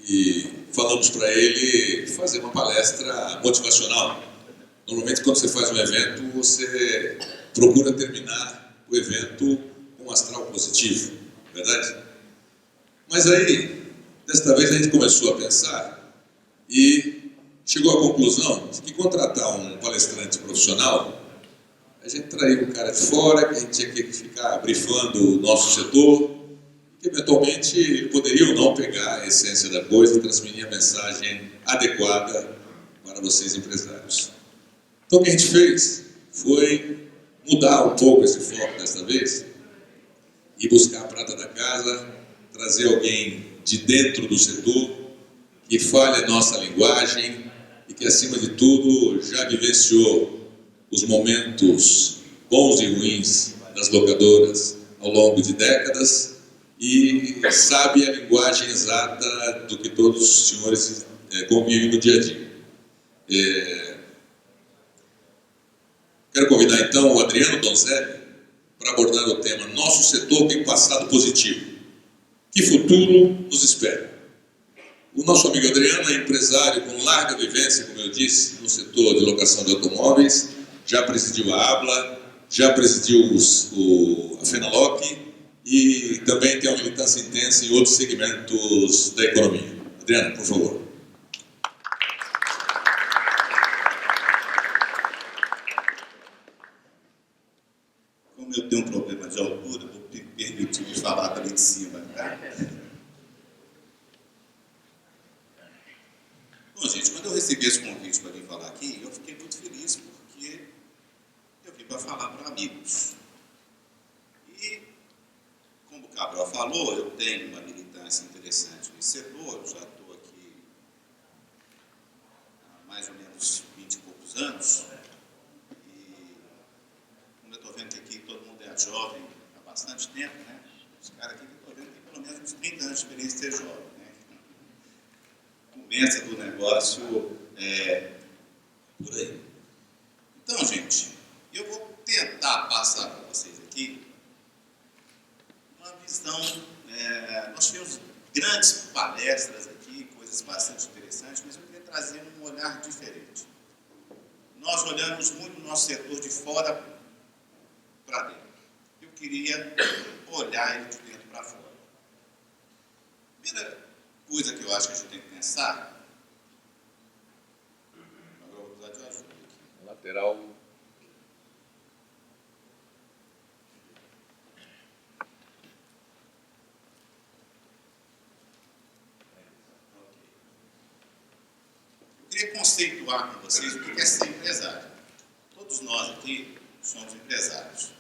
e falamos para ele fazer uma palestra motivacional. Normalmente, quando você faz um evento, você procura terminar o evento com um astral positivo, verdade? Mas aí, desta vez, a gente começou a pensar e chegou à conclusão de que contratar um palestrante profissional, a gente traía um cara de fora, que a gente tinha que ficar brifando o nosso setor, que eventualmente ele poderia ou não pegar a essência da coisa e transmitir a mensagem adequada para vocês empresários. Então o que a gente fez foi mudar um pouco esse foco desta vez e buscar a prata da casa, trazer alguém de dentro do setor que fale a nossa linguagem e que, acima de tudo, já vivenciou os momentos bons e ruins das locadoras ao longo de décadas e sabe a linguagem exata do que todos os senhores convivem no dia a dia. Quero convidar então o Adriano Donzelli para abordar o tema Nosso Setor tem Passado Positivo. Que futuro nos espera? O nosso amigo Adriano é empresário com larga vivência, como eu disse, no setor de locação de automóveis, já presidiu a ABLA, já presidiu a Fenaloc e também tem uma militância intensa em outros segmentos da economia. Adriano, por favor. Como eu tenho um problema de altura, vou me permitir de falar dali de cima, tá? Bom, gente, quando eu recebi esse convite para vir falar aqui, eu fiquei muito feliz, porque eu vim para falar para amigos. E, como o Cabral falou, eu tenho uma militância interessante nesse setor, já estou aqui há mais ou menos 20 e poucos anos, e como eu estou vendo que aqui todo mundo é jovem há bastante tempo, né? Os caras aqui que eu estou vendo têm pelo menos uns 30 anos de experiência de ser jovem, né? Começa do negócio por aí. Então, gente, eu vou tentar passar para vocês aqui uma visão. Nós tivemos grandes palestras aqui, coisas bastante interessantes, mas eu queria trazer um olhar diferente. Nós olhamos muito o nosso setor de fora para dentro. Eu queria olhar ele de dentro para fora. Primeira coisa que eu acho que a gente tem que pensar. Agora eu vou precisar de ajuda aqui. Lateral. Eu queria conceituar com vocês o que é ser empresário. Todos nós aqui somos empresários.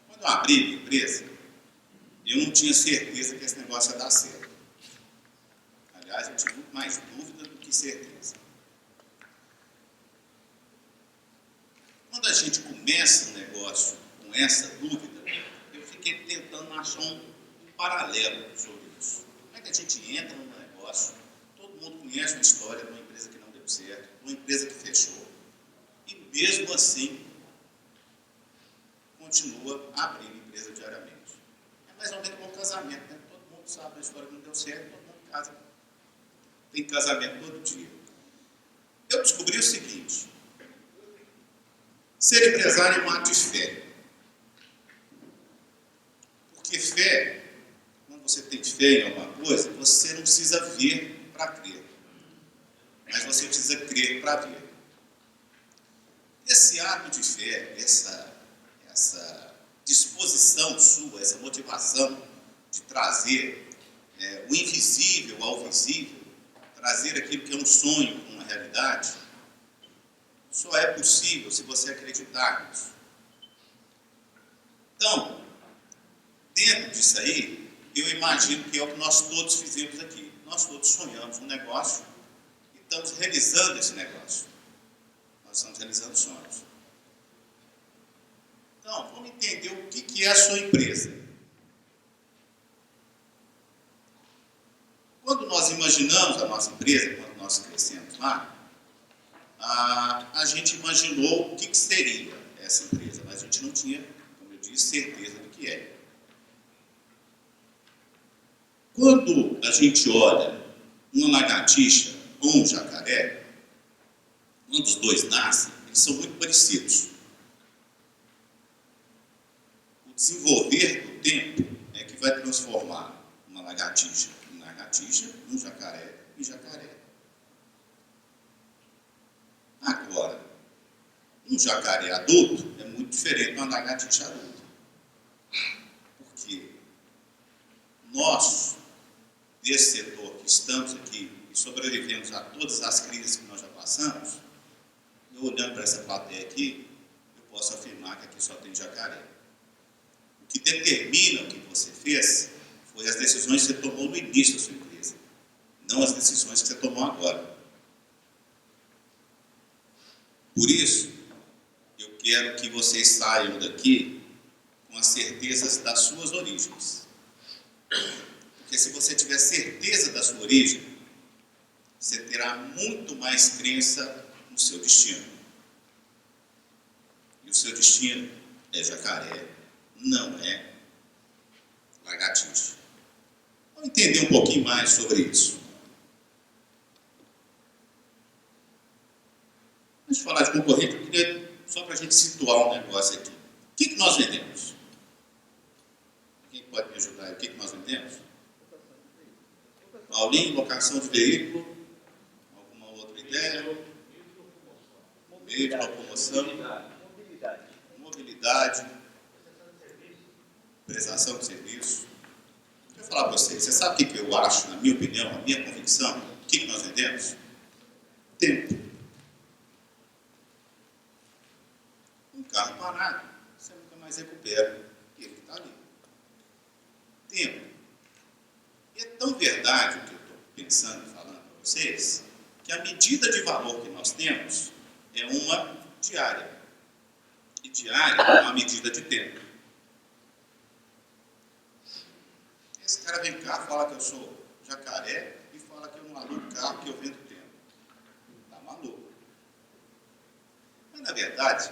Quando eu abri minha empresa, eu não tinha certeza que esse negócio ia dar certo. Aliás, eu tive muito mais dúvida do que certeza. Quando a gente começa um negócio com essa dúvida, eu fiquei tentando achar um paralelo sobre isso. Como é que a gente entra num negócio, todo mundo conhece uma história de uma empresa que não deu certo, de uma empresa que fechou, e mesmo assim continua abrindo empresa diariamente. É mais ou menos como um casamento, né? Todo mundo sabe da história que não deu certo, todo mundo casa. Tem casamento todo dia. Eu descobri o seguinte: ser empresário é um ato de fé. Porque fé, quando você tem fé em alguma coisa, você não precisa ver para crer. Mas você precisa crer para ver. Esse ato de fé, essa disposição sua, essa motivação de trazer o invisível ao visível, trazer aquilo que é um sonho com uma realidade, só é possível se você acreditar nisso. Então, dentro disso aí, eu imagino que é o que nós todos fizemos aqui. Nós todos sonhamos um negócio e estamos realizando esse negócio. Nós estamos realizando sonhos. Então, vamos entender o que é a sua empresa. Quando nós imaginamos a nossa empresa, quando nós crescemos lá, a gente imaginou o que seria essa empresa, mas a gente não tinha, como eu disse, certeza do que é. Quando a gente olha uma lagartixa ou um jacaré, quando os dois nascem, eles são muito parecidos. O desenvolver do tempo é que vai transformar uma lagartixa em lagartixa, um jacaré em jacaré. Agora, um jacaré adulto é muito diferente de uma lagartixa adulta. Porque nós, desse setor que estamos aqui e sobrevivemos a todas as crises que nós já passamos, eu olhando para essa plateia aqui, eu posso afirmar que aqui só tem jacaré. O que determina o que você fez foi as decisões que você tomou no início da sua empresa, não as decisões que você tomou agora. Por isso, eu quero que vocês saiam daqui com as certezas das suas origens. Porque se você tiver certeza da sua origem, você terá muito mais crença no seu destino. E o seu destino é jacaré, não é lagartixa. Vamos entender um pouquinho mais sobre isso. Antes de falar de concorrente, eu queria, só para a gente situar um negócio aqui. O que nós vendemos? Quem pode me ajudar? O que nós vendemos? Paulinho, locação de veículo? Alguma outra ideia? Meio de locomoção? Mobilidade. Prestação de serviço. Deixa eu falar para vocês. Você sabe o que eu acho, na minha opinião, a minha convicção? O que nós vendemos? Tempo. Um carro parado, você nunca mais recupera. E ele está ali. Tempo. E é tão verdade o que eu estou pensando e falando para vocês, que a medida de valor que nós temos é uma diária. E diária é uma medida de tempo. Esse cara vem cá, fala que eu sou jacaré e fala que eu não alugo carro, que eu vendo tempo. Está maluco. Mas, na verdade,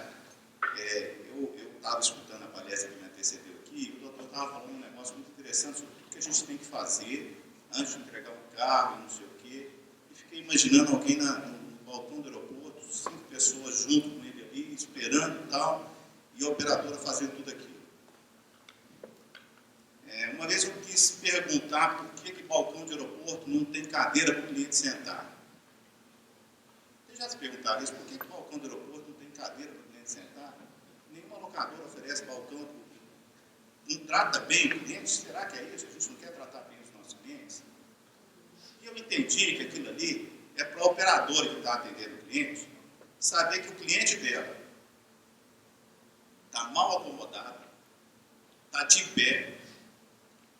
eu estava escutando a palestra que me antecedeu aqui, e o doutor estava falando um negócio muito interessante sobre tudo que a gente tem que fazer antes de entregar um carro e não sei o quê. E fiquei imaginando alguém no balcão do aeroporto, 5 pessoas junto com ele ali, esperando e tal, e a operadora fazendo tudo aquilo. Uma vez eu quis perguntar por que balcão de aeroporto não tem cadeira para o cliente sentar. Vocês já se perguntaram isso? Por que balcão de aeroporto não tem cadeira para o cliente sentar? Nenhuma locadora oferece balcão. Não trata bem o cliente? Será que é isso? A gente não quer tratar bem os nossos clientes? E eu entendi que aquilo ali é para a operadora que está atendendo o cliente saber que o cliente dela está mal acomodado, está de pé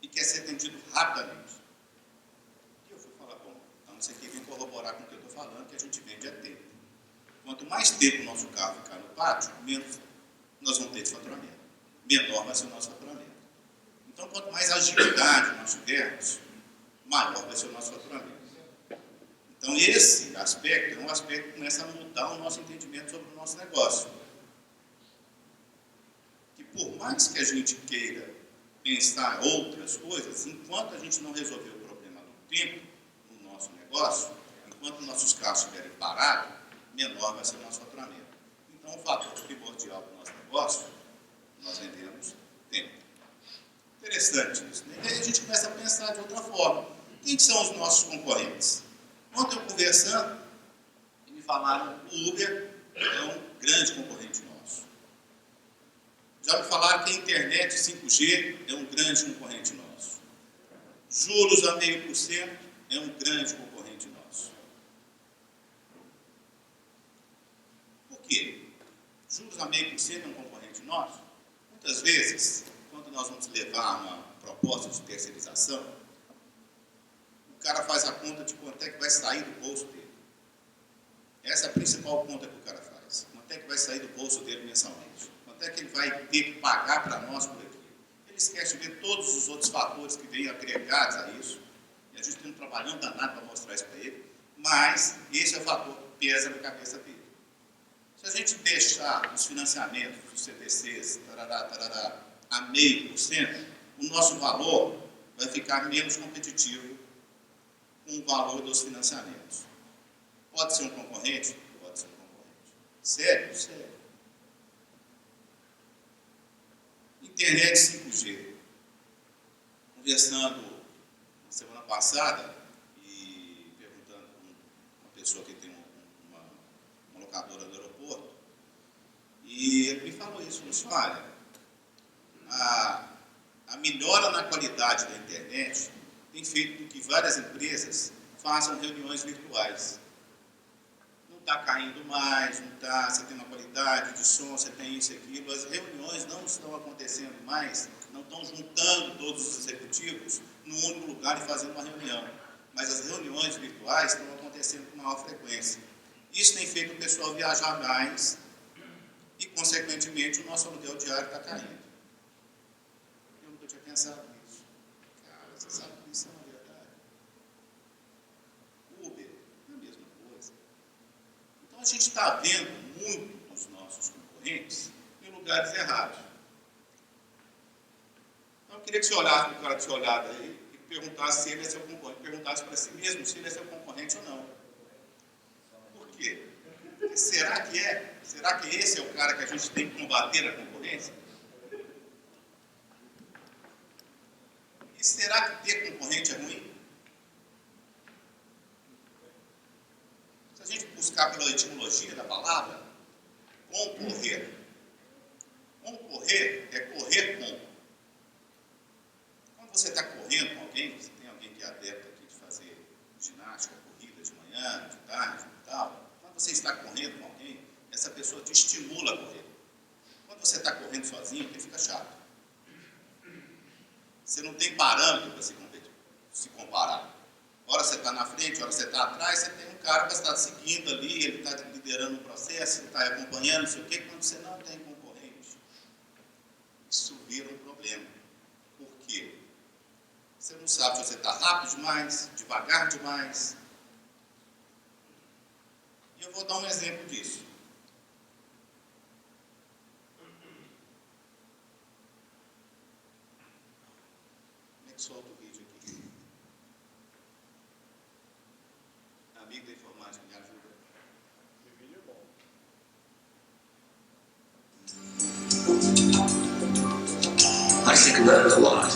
e quer ser atendido rapidamente. E eu fui falar, bom, então isso aqui vem corroborar com o que eu estou falando, que a gente vende a tempo. Quanto mais tempo o nosso carro ficar no pátio, menos nós vamos ter de faturamento. Menor vai ser o nosso faturamento. Então, quanto mais agilidade nós tivermos, maior vai ser o nosso faturamento. Então, esse aspecto é um aspecto que começa a mudar o nosso entendimento sobre o nosso negócio. Que por mais que a gente queira pensar outras coisas, enquanto a gente não resolver o problema do tempo no nosso negócio, enquanto nossos carros estiverem parados, menor vai ser o nosso faturamento. Então, o fator primordial do nosso negócio, nós vendemos tempo. Interessante isso, né? E aí a gente começa a pensar de outra forma. Quem são os nossos concorrentes? Ontem eu conversando, e me falaram que o Uber é um grande concorrente nosso. Já me falaram que a internet 5G é um grande concorrente nosso. Juros a 0,5% é um grande concorrente nosso. Por quê? Juros a 0,5% é um concorrente nosso? Muitas vezes, quando nós vamos levar uma proposta de terceirização, o cara faz a conta de quanto é que vai sair do bolso dele. Essa é a principal conta que o cara faz. Quanto é que vai sair do bolso dele mensalmente? Quanto é que ele vai ter que pagar para nós por aqui? Ele esquece de ver todos os outros fatores que vêm agregados a isso. E a gente está trabalhando danado para mostrar isso para ele. Mas esse é o fator que pesa na cabeça dele. Se a gente deixar os financiamentos, os CDCs, a 0,5%, o nosso valor vai ficar menos competitivo com o valor dos financiamentos. Pode ser um concorrente? Pode ser um concorrente. Sério? Sério. Internet 5G. Conversando na semana passada e perguntando com uma pessoa que tem uma locadora do aeroporto, e ele me falou isso, falou assim, olha, a melhora na qualidade da internet tem feito com que várias empresas façam reuniões virtuais. Não está caindo mais, não está, você tem uma qualidade de som, você tem isso e aquilo. As reuniões não estão acontecendo mais, não estão juntando todos os executivos num único lugar e fazendo uma reunião. Mas as reuniões virtuais estão acontecendo com maior frequência. Isso tem feito o pessoal viajar mais e, consequentemente, o nosso aluguel diário está caindo. Eu nunca tinha pensado nisso. Cara, você sabe que isso é uma verdade. Uber é a mesma coisa. Então, a gente está vendo muito dos nossos concorrentes em lugares errados. Então, eu queria que você olhasse para o cara que você olhava aí e perguntasse se ele é seu concorrente. Perguntasse para si mesmo se ele é seu concorrente ou não. Por quê? Porque será que é? Será que esse é o cara que a gente tem que combater a concorrência? E será que ter concorrente é ruim? Se a gente buscar pela etimologia da palavra, concorrer. Concorrer é correr com. Quando você está correndo com alguém, você tem alguém que é adepto aqui de fazer ginástica, corrida de manhã, de tarde e tal. Quando você está correndo com alguém, essa pessoa te estimula a correr. Quando você está correndo sozinho, que fica chato. Você não tem parâmetro para se comparar. Hora você está na frente, hora você está atrás, você tem um cara que está seguindo ali, ele está liderando o processo, ele está acompanhando, não sei o quê. Quando você não tem concorrente, isso vira um problema. Por quê? Você não sabe se você está rápido demais, devagar demais. E eu vou dar um exemplo disso. Como é que solta o vídeo aqui? Amigo da informática, me ajuda. Esse vídeo é bom. I think about it a lot.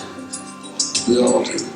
We all do.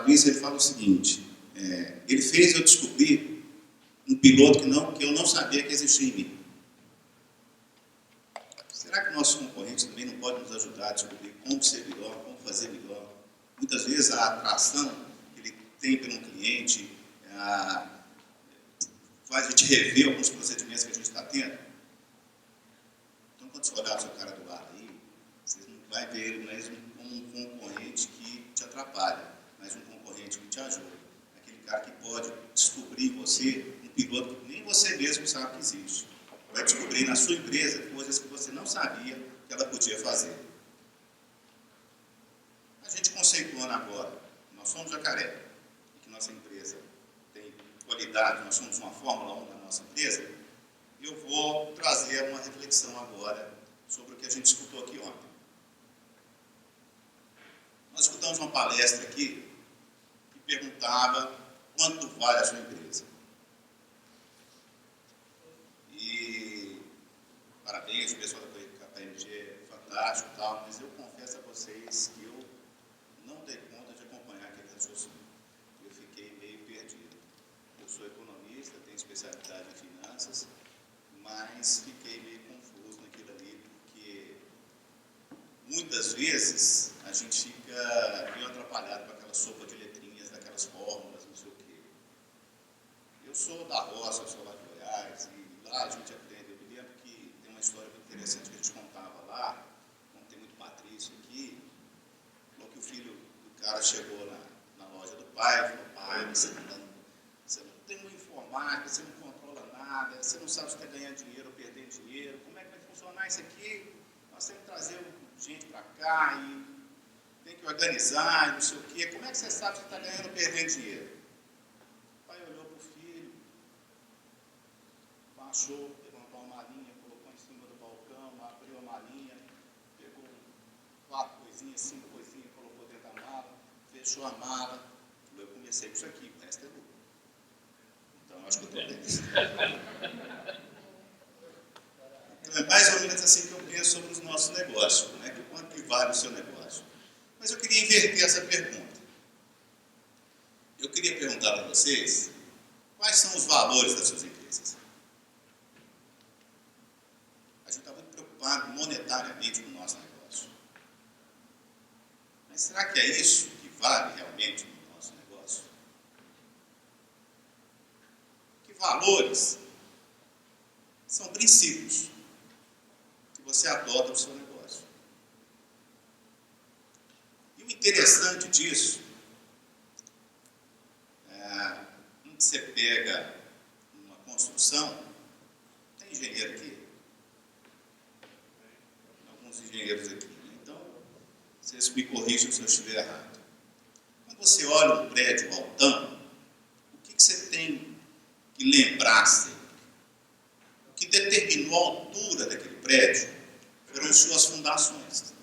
Isso, ele fala o seguinte, ele fez eu descobrir um piloto que eu não sabia que existia em mim. Será que nossos concorrentes também não podem nos ajudar a descobrir como ser melhor, como fazer melhor? Muitas vezes a atração que ele tem pelo cliente faz a gente rever alguns procedimentos que a gente está tendo. Então, quando você olhar o seu cara do bar aí, você não vai ver ele mais como um concorrente que te atrapalha, mas um concorrente que te ajuda. Aquele cara que pode descobrir em você um piloto que nem você mesmo sabe que existe. Vai descobrir na sua empresa coisas que você não sabia que ela podia fazer. A gente conceituando agora, nós somos Jacaré, e que nossa empresa tem qualidade, nós somos uma Fórmula 1 na nossa empresa, eu vou trazer uma reflexão agora sobre o que a gente escutou aqui ontem. Nós escutamos uma palestra aqui que perguntava quanto vale a sua empresa. E parabéns, o pessoal da KPMG é fantástico e tal, mas eu confesso a vocês que eu não dei conta de acompanhar aquele raciocínio. Eu fiquei meio perdido. Eu sou economista, tenho especialidade em finanças, mas fiquei meio confuso naquilo ali, porque muitas vezes a gente fica meio atrapalhado com aquela sopa de letrinhas, daquelas fórmulas, não sei o quê. Eu sou da roça, eu sou lá de Goiás, e lá a gente aprende. Eu me lembro que tem uma história muito interessante que a gente contava lá, como tem muito Patrício aqui, falou que o filho do cara chegou na loja do pai e falou: pai, você não tem uma informática, você não controla nada, você não sabe se está ganhando dinheiro ou perdendo dinheiro, como é que vai funcionar isso aqui? Nós temos que trazer gente para cá e tem que organizar e não sei o quê. Como é que você sabe se está ganhando ou perdendo dinheiro? O pai olhou para o filho, baixou, levantou uma malinha, colocou em cima do balcão, abriu a malinha, pegou 4 coisinhas, 5 coisinhas, colocou dentro da mala, fechou a mala. Eu comecei com isso aqui, o resto é lucro. Então, acho que eu estou bem. Então, é mais ou menos assim que eu penso sobre os nossos negócios, né? Quanto que vale o seu negócio. Mas eu queria inverter essa pergunta. Eu queria perguntar para vocês quais são os valores das suas empresas. A gente está muito preocupado monetariamente com o nosso negócio. Mas será que é isso que vale realmente no nosso negócio? Que valores são princípios que você adota para o seu negócio. E o interessante disso quando você pega uma construção, tem engenheiro aqui? Alguns engenheiros aqui, né? Então, vocês me corrijam se eu estiver errado. Quando você olha um prédio altão, o que você tem que lembrar sempre? O que determinou a altura daquele prédio foram suas fundações.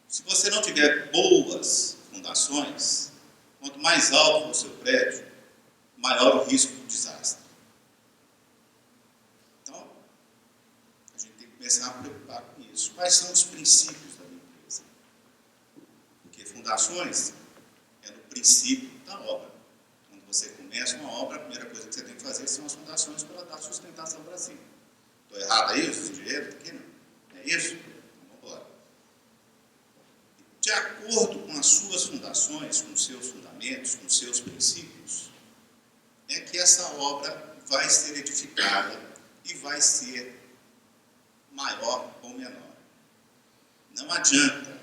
Se você não tiver boas fundações, quanto mais alto for o seu prédio, maior o risco de desastre. Então, a gente tem que começar a preocupar com isso. Quais são os princípios da minha empresa? Porque fundações é no princípio da obra. Quando você começa uma obra, a primeira coisa que você tem que fazer são as fundações para dar sustentação para cima. Estou errado aí, os engenheiros? Aqui não. É isso? Então, vamos embora. De acordo com as suas fundações, com os seus fundamentos, com os seus princípios, é que essa obra vai ser edificada e vai ser maior ou menor. Não adianta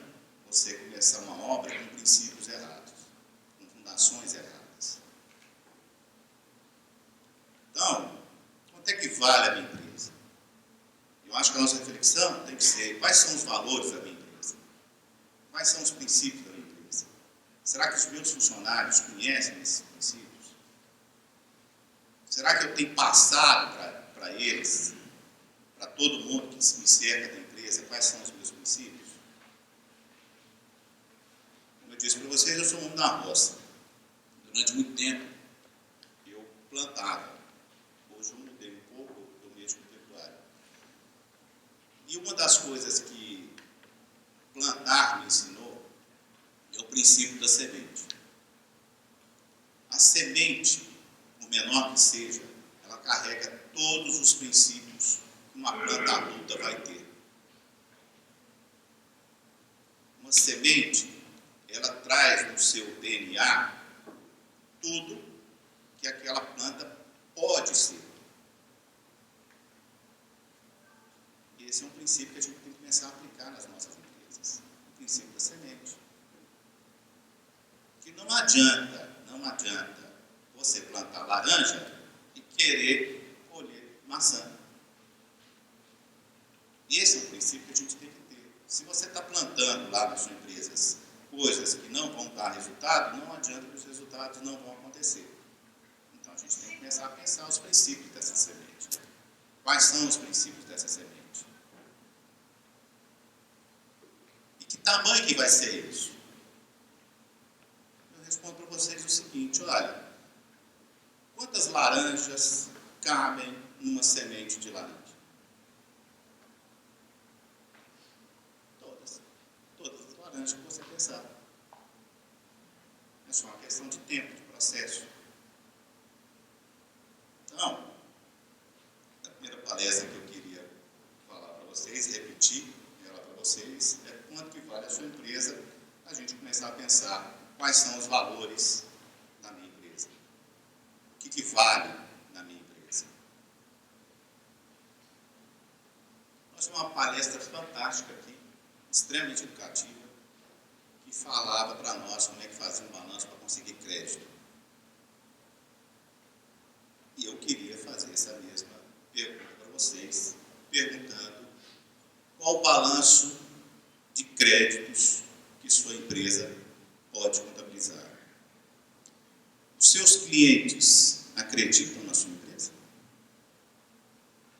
você começar uma obra com princípios errados, com fundações erradas. Então, quanto é que vale a minha empresa? Eu acho que a nossa reflexão tem que ser: quais são os valores da minha empresa? Quais são os princípios da minha empresa? Será que os meus funcionários conhecem esses princípios? Será que eu tenho passado para eles, para todo mundo que me cerca da empresa, quais são os meus princípios? Como eu disse para vocês, eu sou um homem da roça. Durante muito tempo, eu plantava. Hoje eu mudei um pouco, eu mexo com pecuária. E uma das coisas que plantar me ensinou é o princípio da semente. A semente, por menor que seja, ela carrega todos os princípios que uma planta adulta vai ter. Uma semente, ela traz no seu DNA tudo que que aquela planta pode ser. E esse é um princípio que a gente tem que começar a aplicar nas nossas empresas. O princípio da semente. Que não adianta você plantar laranja e querer colher maçã. Esse é um princípio que a gente tem que ter. Se você está plantando lá nas suas empresas coisas que não vão dar resultado, não adianta que os resultados não vão acontecer. Então a gente tem que começar a pensar os princípios dessa semente. Quais são os princípios dessa semente? E que tamanho que vai ser isso? Eu respondo para vocês o seguinte, olha, quantas laranjas cabem numa semente de laranja? Todas as laranjas que você pensar. É só uma questão de tempo, de processo. Então, a primeira palestra que eu queria falar para vocês, repetir ela para vocês, é quanto que vale a sua empresa, a gente começar a pensar quais são os valores da minha empresa. O que vale na minha empresa. Nós tivemos uma palestra fantástica aqui, extremamente educativa, que falava para nós como é que fazia um balanço para conseguir crédito. E eu queria fazer essa mesma pergunta para vocês, perguntando qual o balanço de créditos que sua empresa pode contabilizar. Os seus clientes acreditam na sua empresa?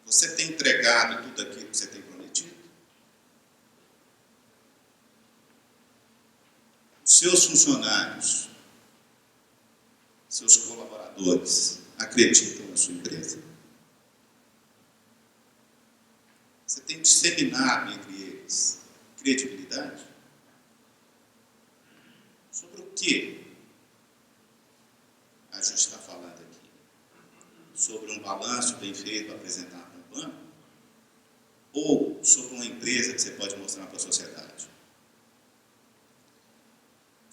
Você tem entregado tudo aquilo que você tem prometido? Os seus funcionários, seus colaboradores, acreditam na sua empresa? Você tem disseminado entre eles credibilidade? Sobre o que a gente está falando aqui? Sobre um balanço bem feito para apresentar para um banco? Ou sobre uma empresa que você pode mostrar para a sociedade?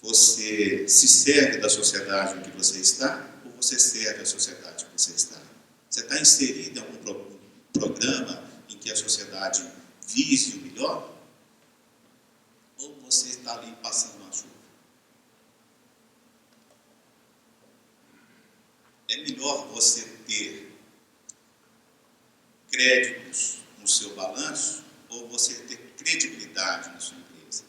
Você se serve da sociedade em que você está ou você serve a sociedade em que você está? Você está inserido em algum programa em que a sociedade vise o melhor? Ou você está ali passando uma chuva? É melhor você ter créditos no seu balanço ou você ter credibilidade na sua empresa?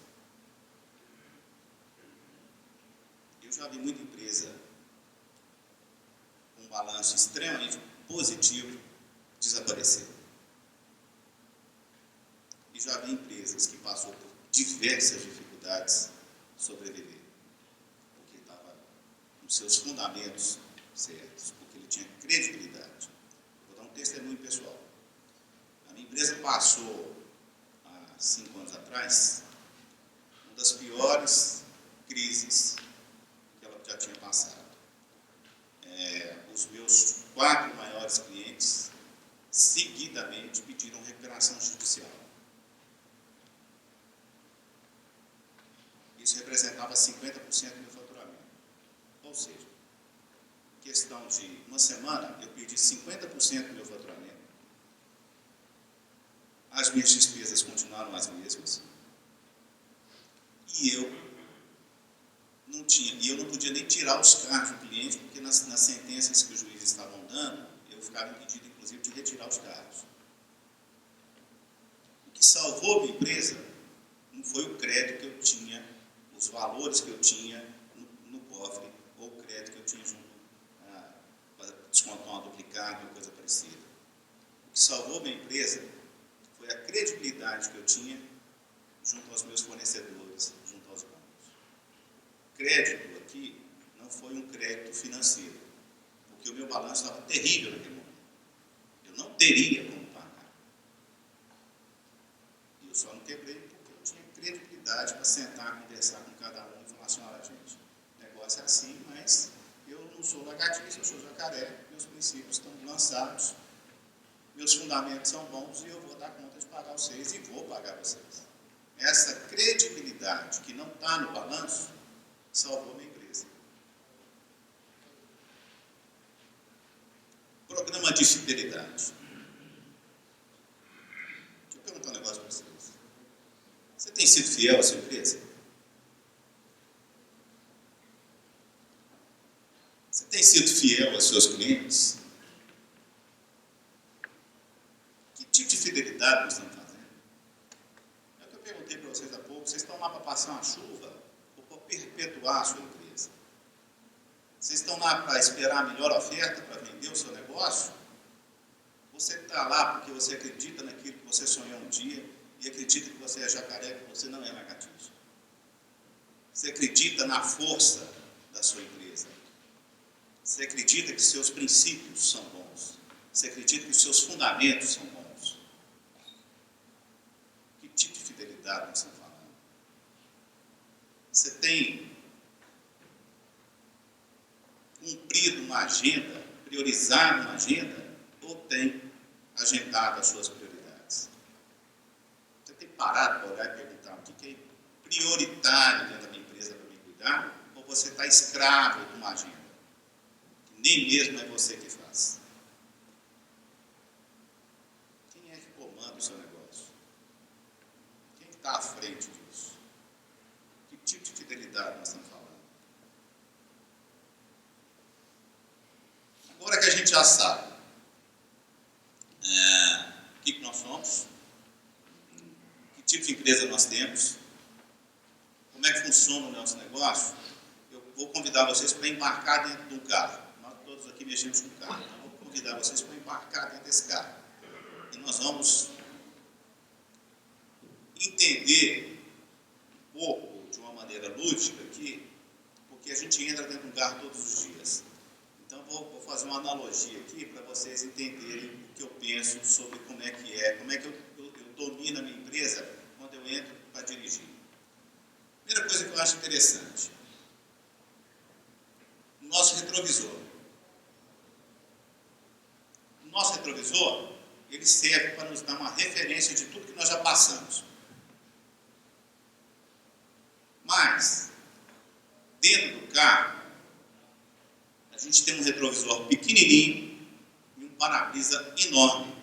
Eu já vi muita empresa com um balanço extremamente positivo desaparecer. E já vi empresas que passou por diversas dificuldades sobreviver, porque estava com seus fundamentos certos, porque ele tinha credibilidade. Vou dar um testemunho pessoal. A minha empresa passou, há 5 anos atrás, uma das piores crises que ela já tinha passado. Os meus 4 maiores clientes seguidamente pediram recuperação judicial. Isso representava 50% do meu faturamento. Ou seja, em questão de uma semana, eu perdi 50% do meu faturamento. As minhas despesas continuaram as mesmas. E eu não podia nem tirar os carros do cliente, porque nas sentenças que os juízes estavam dando, eu ficava impedido, inclusive, de retirar os carros. O que salvou a minha empresa não foi o crédito que eu tinha, os valores que eu tinha no cofre, ou o crédito que eu tinha junto para descontar uma duplicada ou coisa parecida. O que salvou a minha empresa foi a credibilidade que eu tinha junto aos meus fornecedores, junto aos bancos. Crédito aqui não foi um crédito financeiro, porque o meu balanço estava terrível naquele momento. Eu não teria como pagar. E eu só não quebrei porque eu tinha credibilidade para sentar, conversar com cada um e falar assim, olha gente, o negócio é assim, mas eu não sou lagartixa, eu sou jacaré, meus princípios estão lançados, meus fundamentos são bons e eu vou dar conta de pagar vocês e vou pagar vocês. Essa credibilidade que não está no balanço salvou a minha empresa. chama de fidelidade. Deixa eu perguntar um negócio para vocês. Você tem sido fiel à sua empresa? Você tem sido fiel aos seus clientes? Que tipo de fidelidade nós estamos fazendo? É o que eu perguntei para vocês há pouco. Vocês estão lá para passar uma chuva ou para perpetuar a sua empresa? Vocês estão lá para esperar a melhor oferta para vender o seu negócio? Você está lá porque você acredita naquilo que você sonhou um dia e acredita que você é jacaré, que você não é lagartixa? Você acredita na força da sua empresa? Você acredita que seus princípios são bons? Você acredita que os seus fundamentos são bons? Que tipo de fidelidade nós estamos falando? Você tem cumprido uma agenda, priorizado uma agenda, ou tem agendado as suas prioridades? Você tem parado para olhar e perguntar o que é prioritário dentro da minha empresa para me cuidar, ou você está escravo de uma agenda? Nem mesmo é você que faz. Quem é que comanda o seu negócio? Quem está à frente disso? Que tipo de fidelidade nós estamos falando? Agora que a gente já sabe o que nós somos, que tipo de empresa nós temos, como é que funciona o nosso negócio, eu vou convidar vocês para embarcar dentro de um carro. Todos aqui mexemos com carro, então eu vou convidar vocês para embarcar dentro desse carro. E nós vamos entender um pouco, de uma maneira lúdica aqui, porque a gente entra dentro de um carro todos os dias. Então vou fazer uma analogia aqui para vocês entenderem o que eu penso sobre como é que eu domino a minha empresa quando eu entro para dirigir. Primeira coisa que eu acho interessante, o nosso retrovisor. O nosso retrovisor, ele serve para nos dar uma referência de tudo que nós já passamos. Mas, dentro do carro, a gente tem um retrovisor pequenininho e um para-brisa enorme.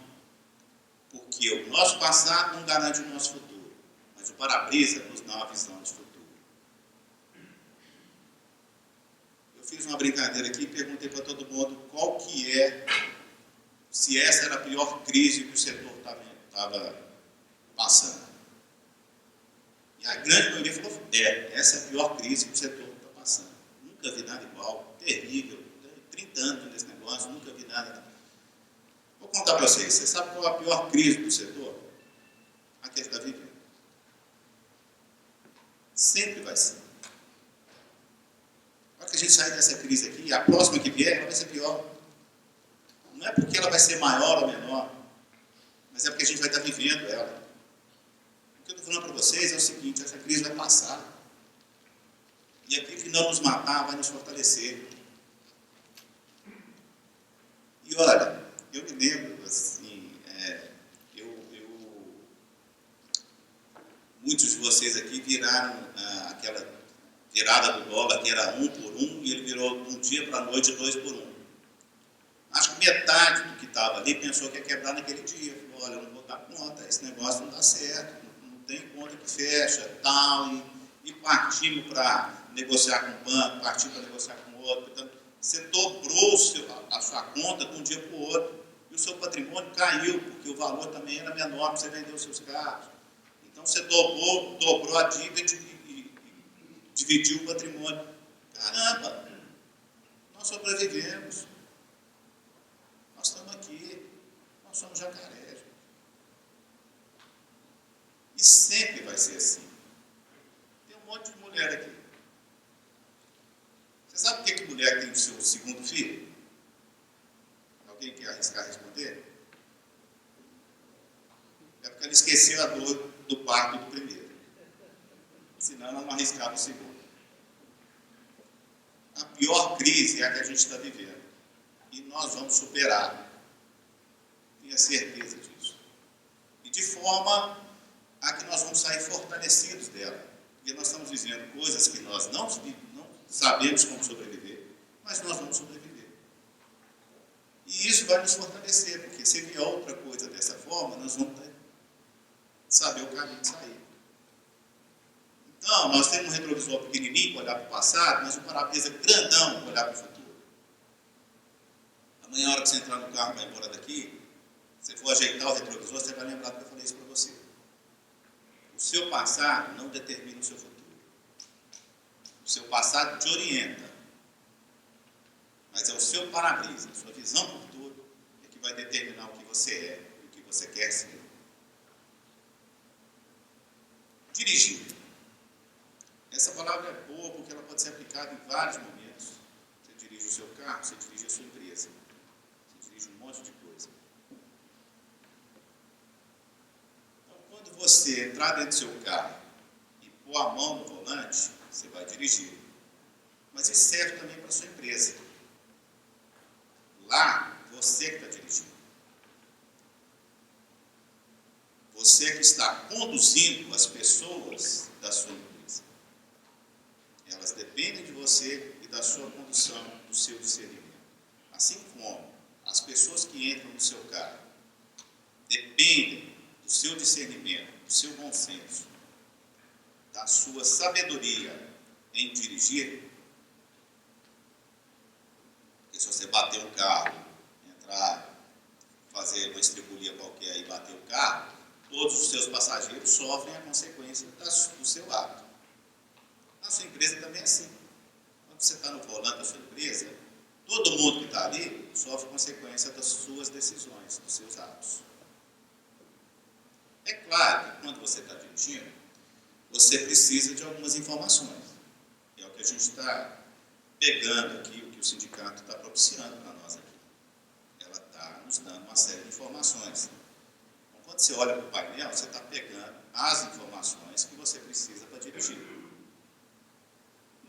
Porque o nosso passado não garante o nosso futuro, mas o para-brisa nos dá uma visão de futuro. Eu fiz uma brincadeira aqui e perguntei para todo mundo qual que é, se essa era a pior crise que o setor estava passando. E a grande maioria falou, essa é a pior crise que o setor está passando. Nunca vi nada igual, terrível, 30 anos nesse negócio, nunca vi nada. Vou contar para vocês, você sabe qual é a pior crise do setor? A que ele está vivendo. Sempre vai ser. Na hora que a gente sair dessa crise aqui, a próxima que vier, ela vai ser pior. Não é porque ela vai ser maior ou menor, mas é porque a gente vai estar vivendo ela. O que eu estou falando para vocês é o seguinte, essa crise vai passar. E aquilo que não nos matar vai nos fortalecer. E olha, eu me lembro, assim, muitos de vocês aqui viraram aquela virada do dólar que era 1 por 1 e ele virou de um dia para a noite 2 por 1. Acho que metade do que estava ali pensou que ia quebrar naquele dia. Falou, olha, eu não vou dar conta, esse negócio não dá certo, não tem conta que fecha, tal, e partimos para negociar com o banco, partimos para negociar com o outro. Portanto, você dobrou a sua conta de um dia para o outro, e o seu patrimônio caiu, porque o valor também era menor para você vender os seus carros. Então, você dobrou a dívida e dividiu o patrimônio. Caramba, nós sobrevivemos. Nós estamos aqui, nós somos jacarés. E sempre vai ser assim. Tem um monte de mulher aqui. Você sabe por que mulher tem o seu segundo filho? Alguém quer arriscar responder? É porque ela esqueceu a dor do parto do primeiro. Senão ela não arriscava o segundo. A pior crise é a que a gente está vivendo. E nós vamos superar. Tenha certeza disso. E de forma a que nós vamos sair fortalecidos dela. Porque nós estamos vivendo coisas que nós não sabemos como sobreviver, mas nós vamos sobreviver. E isso vai nos fortalecer, porque se vier outra coisa dessa forma, nós vamos saber o caminho de sair. Então, nós temos um retrovisor pequenininho para olhar para o passado, mas um para-brisa grandão para olhar para o futuro. Amanhã, a hora que você entrar no carro e vai embora daqui, se você for ajeitar o retrovisor, você vai lembrar que eu falei isso para você. O seu passado não determina o seu futuro. O seu passado te orienta. Mas é o seu para-brisa, a sua visão para o futuro, é que vai determinar o que você é e o que você quer ser. Dirigir. Essa palavra é boa porque ela pode ser aplicada em vários momentos. Você dirige o seu carro, você dirige a sua empresa, você dirige um monte de coisa. Então, quando você entrar dentro do seu carro e pôr a mão no volante, você vai dirigir. Mas isso serve também para a sua empresa. Lá, você que está dirigindo. Você que está conduzindo as pessoas da sua empresa. Elas dependem de você e da sua condução, do seu discernimento. Assim como as pessoas que entram no seu carro dependem do seu discernimento, do seu bom senso, da sua sabedoria em dirigir. Porque se você bater um carro, entrar, fazer uma estribulia qualquer e bater o carro, todos os seus passageiros sofrem a consequência do seu ato. Na sua empresa também é assim. Quando você está no volante da sua empresa, todo mundo que está ali sofre consequência das suas decisões, dos seus atos. É claro que quando você está dirigindo, você precisa de algumas informações. É o que a gente está pegando aqui, o que o sindicato está propiciando para nós aqui. Ela está nos dando uma série de informações. Então, quando você olha para o painel, você está pegando as informações que você precisa para dirigir.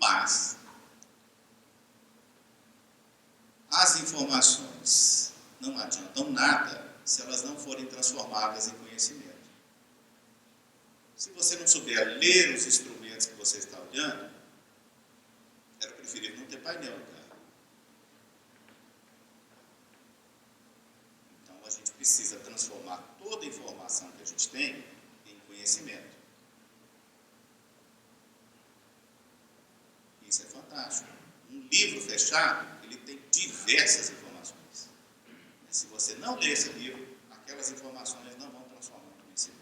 Mas as informações não adiantam nada se elas não forem transformadas em conhecimento. Se você não souber ler os instrumentos que você está olhando, era preferível não ter painel no carro. Então a gente precisa transformar toda a informação que a gente tem em conhecimento. Isso é fantástico. Um livro fechado, ele tem diversas informações. Mas se você não ler esse livro, aquelas informações não vão transformar em conhecimento.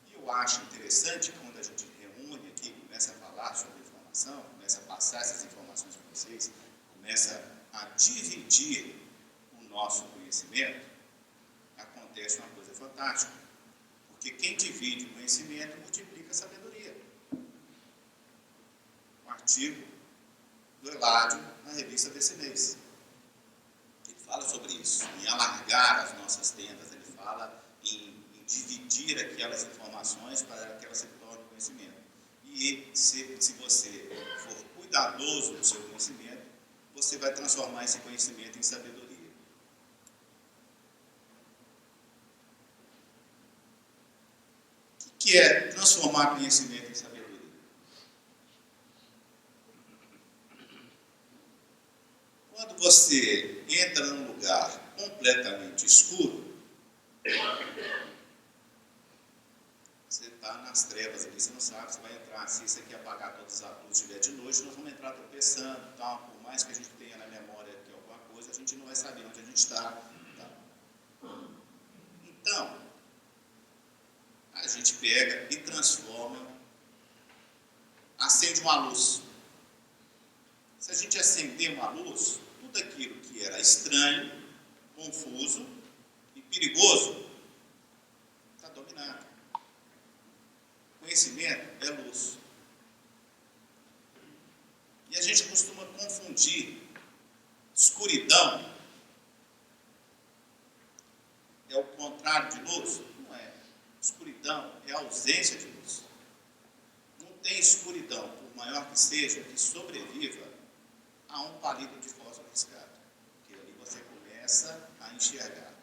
E eu acho interessante quando a gente reúne aqui, começa a falar sobre informação, começa a passar essas informações para vocês, começa a dividir o nosso conhecimento, acontece uma coisa fantástica. Porque quem divide o conhecimento multiplica a sabedoria. Artigo do Eládio na revista desse mês. Ele fala sobre isso, em alargar as nossas tendas, ele fala em dividir aquelas informações para que elas se tornem conhecimento. E se você for cuidadoso do seu conhecimento, você vai transformar esse conhecimento em sabedoria. O que é transformar conhecimento em sabedoria? Quando você entra num lugar completamente escuro, você está nas trevas ali, você não sabe, você vai entrar assim, você quer apagar todas as luzes, estiver de noite, nós vamos entrar tropeçando, tal, por mais que a gente tenha na memória que alguma coisa, a gente não vai saber onde a gente está. Tá? Então, a gente pega e transforma, acende uma luz. Se a gente acender uma luz, tudo aquilo que era estranho, confuso e perigoso está dominado. Conhecimento é luz. E a gente costuma confundir escuridão. É o contrário de luz? Não é. Escuridão é a ausência de luz. Não tem escuridão, por maior que seja, que sobreviva a um palito de fósforo riscado, porque ali você começa a enxergar.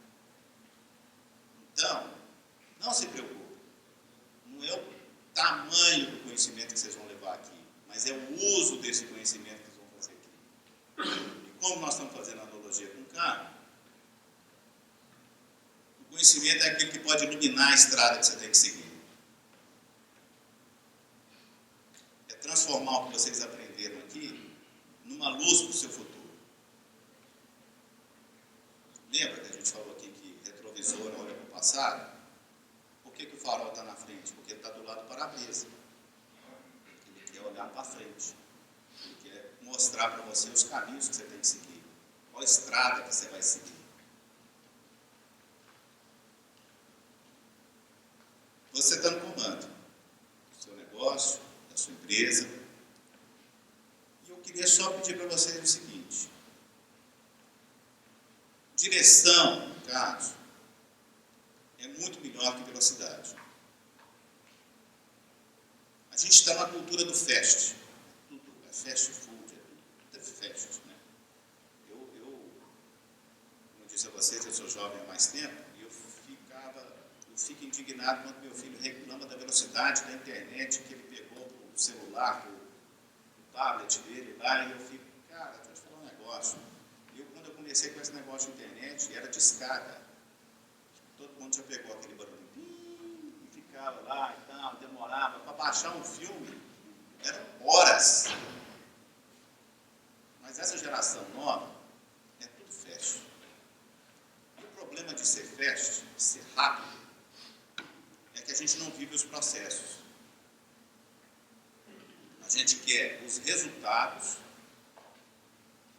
Então, não se preocupe. Não é o tamanho do conhecimento que vocês vão levar aqui, mas é o uso desse conhecimento que vocês vão fazer aqui. E como nós estamos fazendo analogia com o mencionaram, o conhecimento é aquele que pode iluminar a estrada que você tem que seguir. É transformar o que vocês aprenderam aqui numa luz para o seu futuro. Lembra que a gente falou aqui que retrovisor olha para o passado? Por que o farol está na frente? Porque ele está do lado do para-brisa. Ele quer olhar para frente. Ele quer mostrar para você os caminhos que você tem que seguir. Qual estrada que você vai seguir. Você está no comando do seu negócio, da sua empresa. E eu queria só pedir para vocês o seguinte. Direção, no caso, é muito melhor que velocidade. A gente está na cultura do fast. Tudo é fast food, tudo é fast, né? Eu, como eu disse a vocês, eu sou jovem há mais tempo, e eu fico indignado quando meu filho reclama da velocidade da internet, que ele pegou o celular, o tablet dele lá, e eu fico, cara, deixa eu te falar um negócio. Quando eu comecei com esse negócio de internet, era discada. Todo mundo já pegou aquele barulho e ficava lá e tal, demorava. Para baixar um filme, eram horas. Mas essa geração nova é tudo fast. E o problema de ser fast, de ser rápido, é que a gente não vive os processos. A gente quer os resultados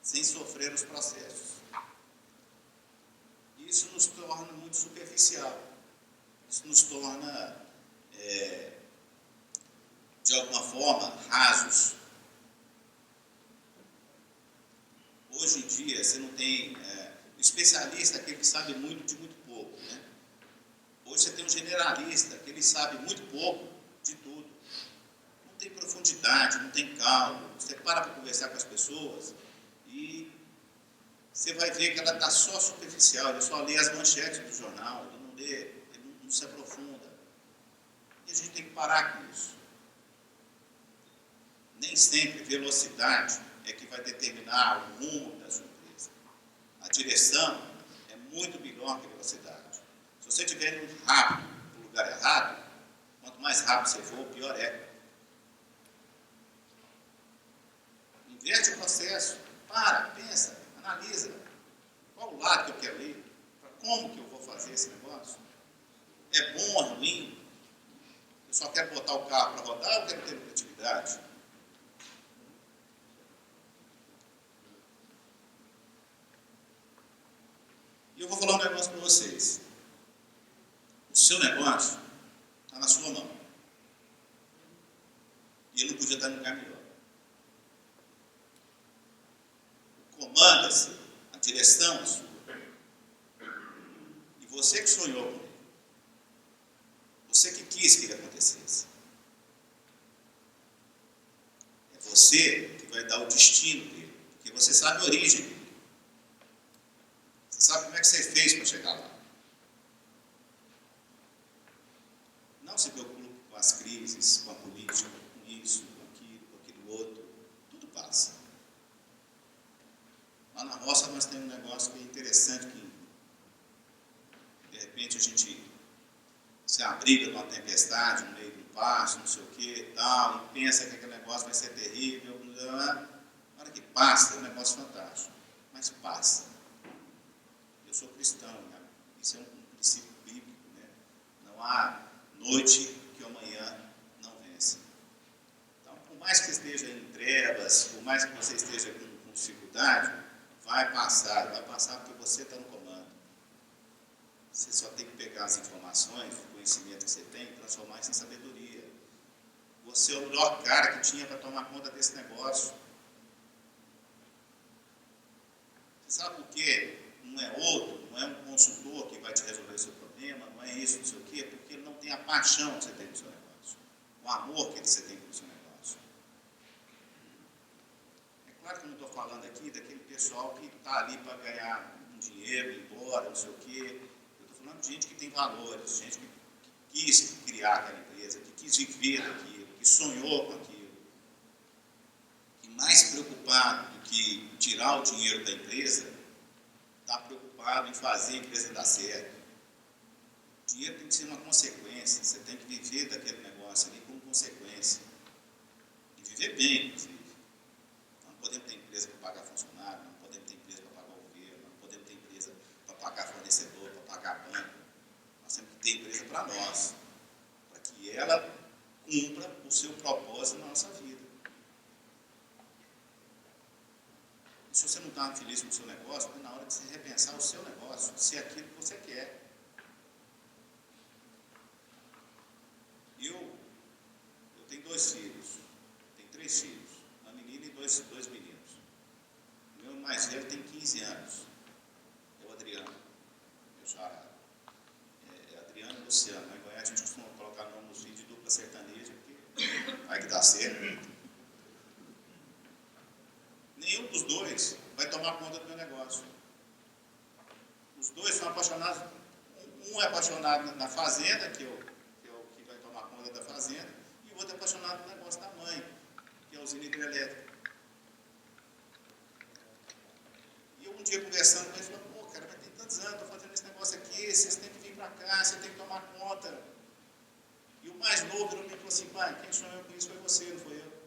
sem sofrer os processos. Isso nos torna muito superficial. Isso nos torna, de alguma forma, rasos. Hoje em dia, você não tem... o especialista é aquele que sabe muito de muito pouco, né? Hoje você tem um generalista, que ele sabe muito pouco de tudo. Não tem profundidade, não tem calma. Você para conversar com as pessoas e você vai ver que ela está só superficial, ele só lê as manchetes do jornal, ele não lê, ele não se aprofunda. E a gente tem que parar com isso. Nem sempre velocidade é que vai determinar o rumo da sua empresa. A direção é muito melhor que a velocidade. Se você estiver indo rápido no lugar errado, quanto mais rápido você for, pior é. Inverte o processo. Para, pensa, analisa. Qual o lado que eu quero ir? Como que eu vou fazer esse negócio? É bom ou ruim? Eu só quero botar o carro para rodar ou eu quero ter lucratividade? E eu vou falar um negócio para vocês. O seu negócio está na sua mão. E ele não podia estar em lugar melhor. Comanda-se, a direção é sua. E você que sonhou com ele. Você que quis que ele acontecesse. É você que vai dar o destino dele. Porque você sabe a origem dele. Você sabe como é que você fez para chegar lá. Não se preocupe com as crises, com a política, com isso, com aquilo outro. Tudo passa. Lá na roça nós temos um negócio que é interessante, que de repente a gente se abriga numa tempestade, no meio do pasto, não sei o que e tal, e pensa que aquele negócio vai ser terrível. Na hora que passa, é um negócio fantástico. Mas passa. Eu sou cristão, né? Isso é um princípio bíblico, né? Não há noite que amanhã não vença. Então, por mais que esteja em trevas, por mais que você esteja com dificuldade, vai passar porque você está no comando. Você só tem que pegar as informações, o conhecimento que você tem e transformar isso em sabedoria. Você é o melhor cara que tinha para tomar conta desse negócio. Você sabe por quê? Não é outro, não é um consultor que vai te resolver o seu problema, não é isso, não sei o quê, porque ele não tem a paixão que você tem no seu negócio, o amor que você tem no seu negócio. É claro que eu não estou falando aqui daquele pessoal que está ali para ganhar um dinheiro, ir embora, não sei o quê. Eu estou falando de gente que tem valores, gente que quis criar aquela empresa, que quis viver daquilo, que sonhou com aquilo, que mais preocupado do que tirar o dinheiro da empresa, da preocupado em fazer a empresa dar certo. O dinheiro tem que ser uma consequência, você tem que viver daquele negócio ali como consequência. E viver bem, inclusive. Não podemos ter empresa para pagar funcionário, não podemos ter empresa para pagar o governo, não podemos ter empresa para pagar fornecedor, para pagar banco. Nós temos que ter empresa para nós, para que ela cumpra o seu propósito na nossa vida. E se você não está feliz com o seu negócio, é na hora de você repensar o seu negócio, se é aquilo que você quer. Eu tenho 2 filhos, tenho 3 filhos, uma menina e dois meninos. O meu mais velho tem 15 anos, é o Adriano, meu chará. É Adriano e Luciano. Lá em Goiás a gente costuma colocar nome nos vídeos de dupla sertaneja, porque vai que dá certo. Nenhum dos dois vai tomar conta do meu negócio. Os dois são apaixonados. Um é apaixonado na fazenda, que vai tomar conta da fazenda, e o outro é apaixonado no negócio da mãe, que é a usina hidrelétrica. E eu um dia conversando com ele, falei, pô, cara, mas tem tantos anos, estou fazendo esse negócio aqui, vocês têm que vir para cá, você tem que tomar conta. E o mais novo virou me falou assim, pai, quem sonhou com isso foi você, não foi eu.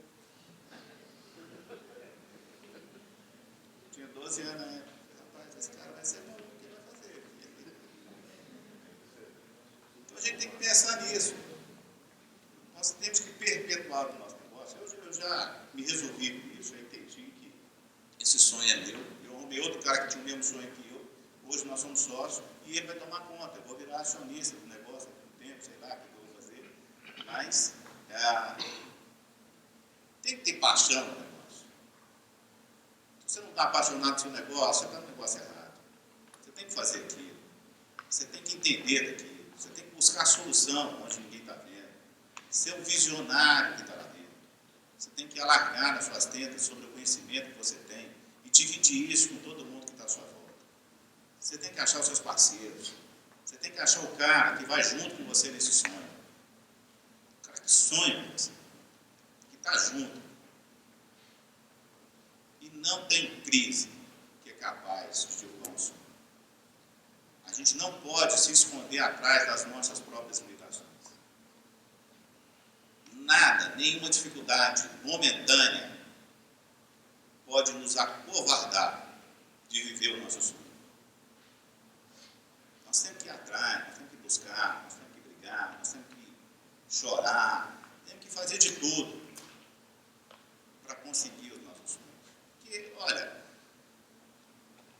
Tinha 12 anos na época. Rapaz, esse cara vai ser bom, o que ele vai fazer? Então a gente tem que pensar nisso. Nós temos que perpetuar o nosso negócio. Eu já me resolvi com isso, eu entendi que esse sonho é meu. Eu arrumei outro cara que tinha o mesmo sonho que eu. Hoje nós somos sócios e ele vai tomar conta. Eu vou virar acionista do negócio daqui a um tempo, sei lá o que eu vou fazer. Mas tem que ter paixão no negócio. Se você não está apaixonado pelo seu negócio, você está no negócio errado. Você tem que fazer aquilo. Você tem que entender daquilo. Você tem que buscar a solução onde ninguém está vendo. Ser um visionário que está lá dentro. Você tem que alargar nas suas tendas sobre o conhecimento que você tem e dividir isso com todo mundo que está à sua volta. Você tem que achar os seus parceiros. Você tem que achar o cara que vai junto com você nesse sonho. O cara que sonha com você. Que está junto. E não tem crise que é capaz de derrubar um sonho. A gente não pode se esconder atrás das nossas próprias limitações. Nada, nenhuma dificuldade momentânea pode nos acovardar de viver o nosso sonho. Nós temos que ir atrás, nós temos que buscar, nós temos que brigar, nós temos que chorar, temos que fazer de tudo para conseguir os nossos sonhos. Porque, olha,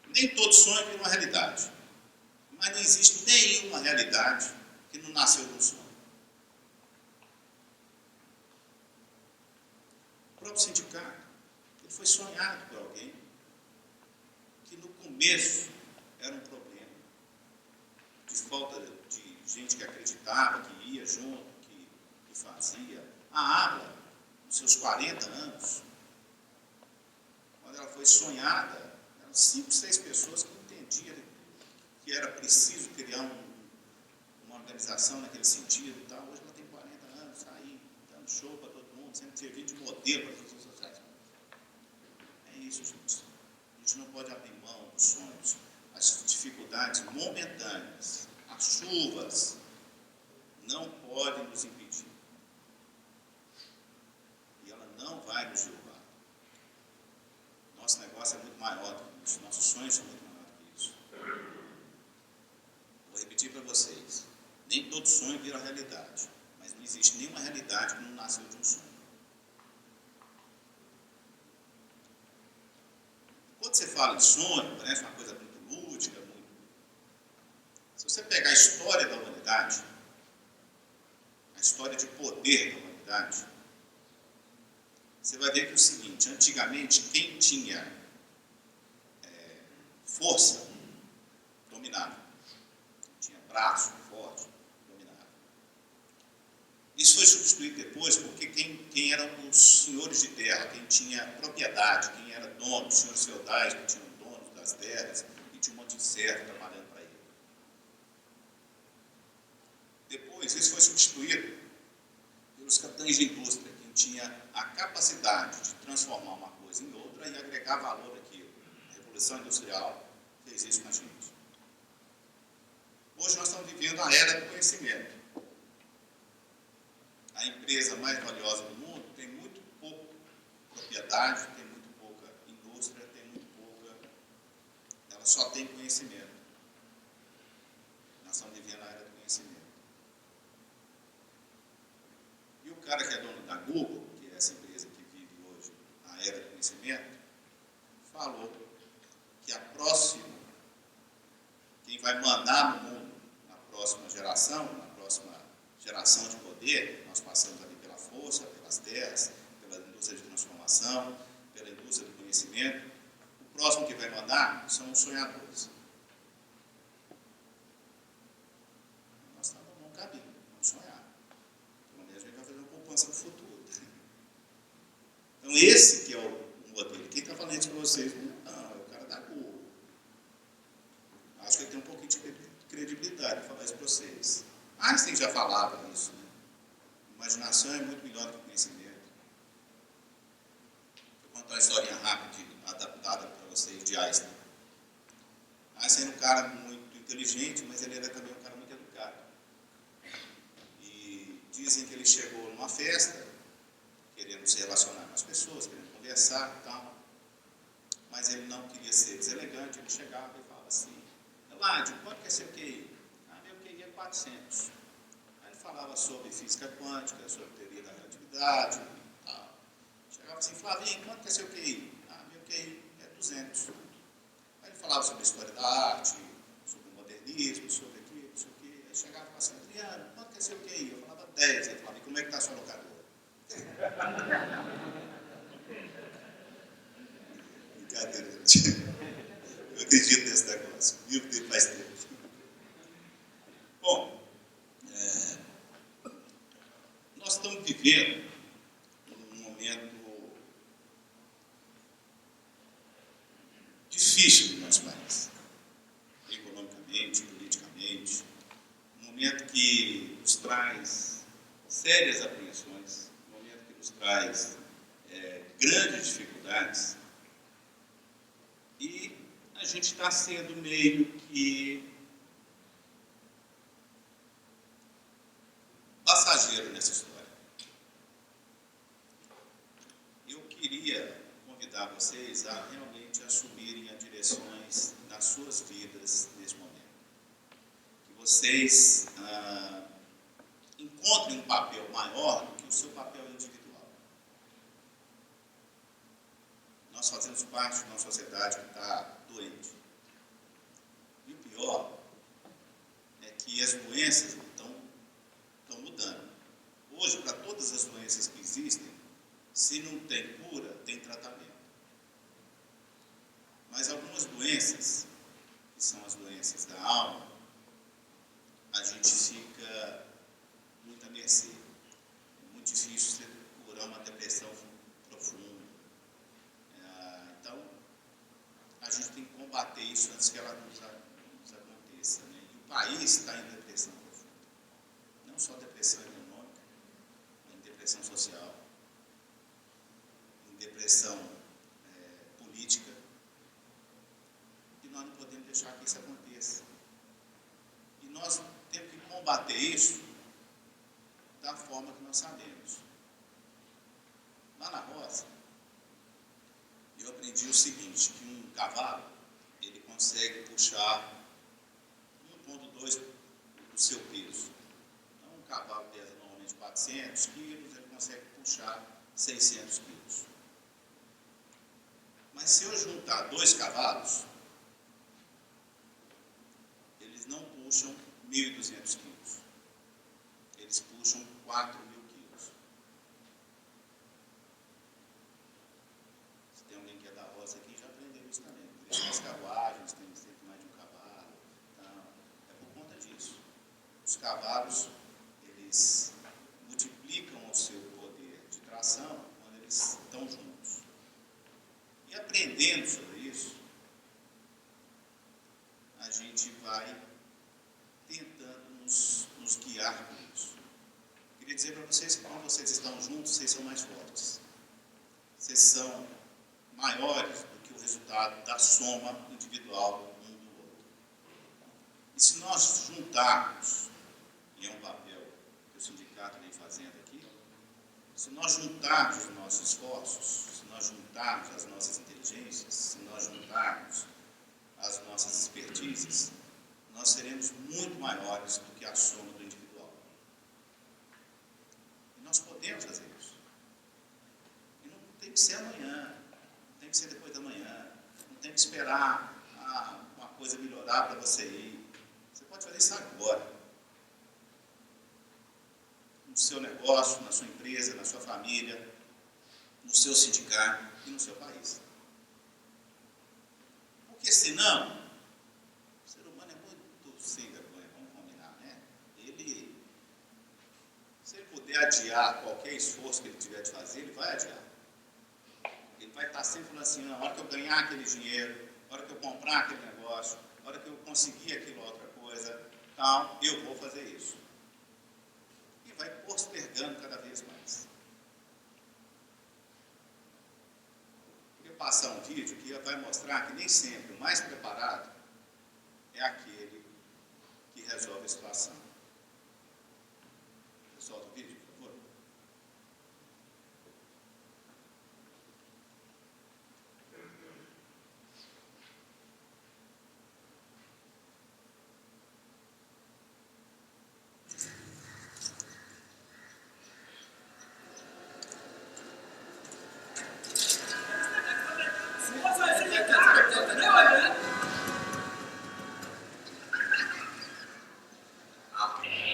nem todo sonho vira uma realidade. Mas não existe nenhuma realidade que não nasceu de um sonho. O próprio sindicato, ele foi sonhado por alguém que no começo era um problema. De falta de gente que acreditava, que ia junto, que fazia. A ABLA, nos seus 40 anos, quando ela foi sonhada, eram 5, 6 pessoas que entendiam que era preciso criar uma organização naquele sentido e tal. Hoje ela tem 40 anos, está aí, dando show para todo mundo, sempre servindo de modelo para todas as sociedades. É isso, gente. A gente não pode abrir mão dos sonhos. As dificuldades momentâneas, as chuvas, não podem nos impedir. E ela não vai nos derrubar. Nosso negócio é muito maior do que isso, nossos sonhos são muito maiores do que isso. Vou repetir para vocês, nem todo sonho vira realidade, mas não existe nenhuma realidade que não nasceu de um sonho. Quando você fala de sonho, parece uma coisa muito lúdica, muito... Se você pegar a história da humanidade, a história de poder da humanidade, você vai ver que é o seguinte, antigamente quem tinha força dominava. Tinha braço forte, dominava. Isso foi substituído depois porque quem eram os senhores de terra, quem tinha propriedade, quem era dono, os senhores feudais que tinham donos das terras e tinha um monte de servo trabalhando para ele. Depois, isso foi substituído pelos capitães de indústria, quem tinha a capacidade de transformar uma coisa em outra e agregar valor àquilo. A Revolução Industrial fez isso com a gente. vivendo a era do conhecimento. A empresa mais valiosa do mundo tem muito pouca propriedade, tem muito pouca indústria, tem muito pouca... Ela só tem conhecimento. Nós estamos vivendo a era do conhecimento. E o cara que é dono da Google, que é essa empresa que vive hoje a era do conhecimento, falou que quem vai mandar no mundo na próxima geração de poder, nós passamos ali pela força, pelas terras, pela indústria de transformação, pela indústria do conhecimento, o próximo que vai mandar são os sonhadores. Nós estamos no bom caminho, vamos sonhar. Pelo menos a gente vai fazer uma poupança no futuro. Então esse que é o modelo. Quem está falando isso para vocês? Não, é o cara da Google. Acho que ele tem um pouquinho de credibilidade para falar isso para vocês. Einstein já falava isso, né? Imaginação é muito melhor do que conhecimento. Vou contar uma historinha rápida, adaptada para vocês, de Einstein. Einstein era um cara muito inteligente, mas ele era também um cara muito educado. E dizem que ele chegou numa festa, querendo se relacionar com as pessoas, querendo conversar e tal, mas ele não queria ser deselegante, ele chegava e falava assim: Eladio, quanto que é seu QI? Meu QI é 400. Aí ele falava sobre física quântica, sobre teoria da relatividade e tal. Chegava assim: Flavinho, quanto que é seu QI? Meu QI é 200. Aí ele falava sobre a história da arte, sobre o modernismo, sobre aquilo, não sei o quê. Aí chegava e falava assim: Adriano, quanto que é seu QI? Eu falava 10. Ele falava: e como é que está a sua locadora? Brincadeira, gente. Eu acredito nesse negócio. Vivo dele faz tempo. Bom, nós estamos vivendo um momento difícil no nosso país, economicamente, politicamente, um momento que nos traz sérias apreensões, um momento que nos traz grandes dificuldades, e a gente está sendo meio que passageiro nessa história. Eu queria convidar vocês a realmente assumirem as direções das suas vidas nesse momento. Que vocês encontrem um papel maior do que o seu papel individual. Nós fazemos parte de uma sociedade que está doente. E o pior é que as doenças estão mudando. Hoje, para todas as doenças que existem, se não tem cura, tem tratamento. Mas algumas doenças, que são as doenças da alma, a gente fica muito à mercê. É muito difícil você curar uma depressão profunda. Então, a gente tem que combater isso antes que ela nos aconteça. Né? E o país está em depressão profunda. Não só depressão econômica, mas em depressão social, em depressão política. E nós não podemos deixar que isso aconteça. E nós temos que combater isso da forma que nós sabemos. Lá na roça, eu aprendi o seguinte, que um cavalo, ele consegue puxar 1,2 do seu peso. Então, um cavalo pesa normalmente 400 quilos, ele consegue puxar 600 quilos. Mas se eu juntar 2 cavalos, eles não puxam 1.200 quilos. Eles puxam 4.000 quilos. Se tem alguém que é da roça aqui, já aprendeu isso também. Por isso as carruagens tem sempre mais de um cavalo. Então, é por conta disso. Os cavalos, eles multiplicam o seu poder de tração quando eles estão juntos. E aprendendo sobre isso, a gente vai tentando nos guiar com isso. Queria dizer para vocês que quando vocês estão juntos, vocês são mais fortes. Vocês são maiores do que o resultado da soma individual um do outro. E se nós juntarmos e é um papel que o sindicato vem fazendo aqui, se nós juntarmos os nossos esforços, se nós juntarmos as nossas inteligências, se nós juntarmos as nossas expertises, nós seremos muito maiores do que a soma do individual. E nós podemos fazer isso. E não tem que ser amanhã, não tem que ser depois da manhã, não tem que esperar uma coisa melhorar para você ir. Você pode fazer isso agora. No seu negócio, na sua empresa, na sua família, no seu sindicato e no seu país. Porque senão, o ser humano é muito sem vergonha, vamos combinar, né? Se ele puder adiar qualquer esforço que ele tiver de fazer, ele vai adiar. Ele vai estar sempre falando assim, na hora que eu ganhar aquele dinheiro, na hora que eu comprar aquele negócio, na hora que eu conseguir aquilo outra coisa, então eu vou fazer isso. E vai postergando cada vez mais. Vou passar um vídeo que vai mostrar que nem sempre o mais preparado é aquele que resolve a situação. Solta o vídeo, por favor.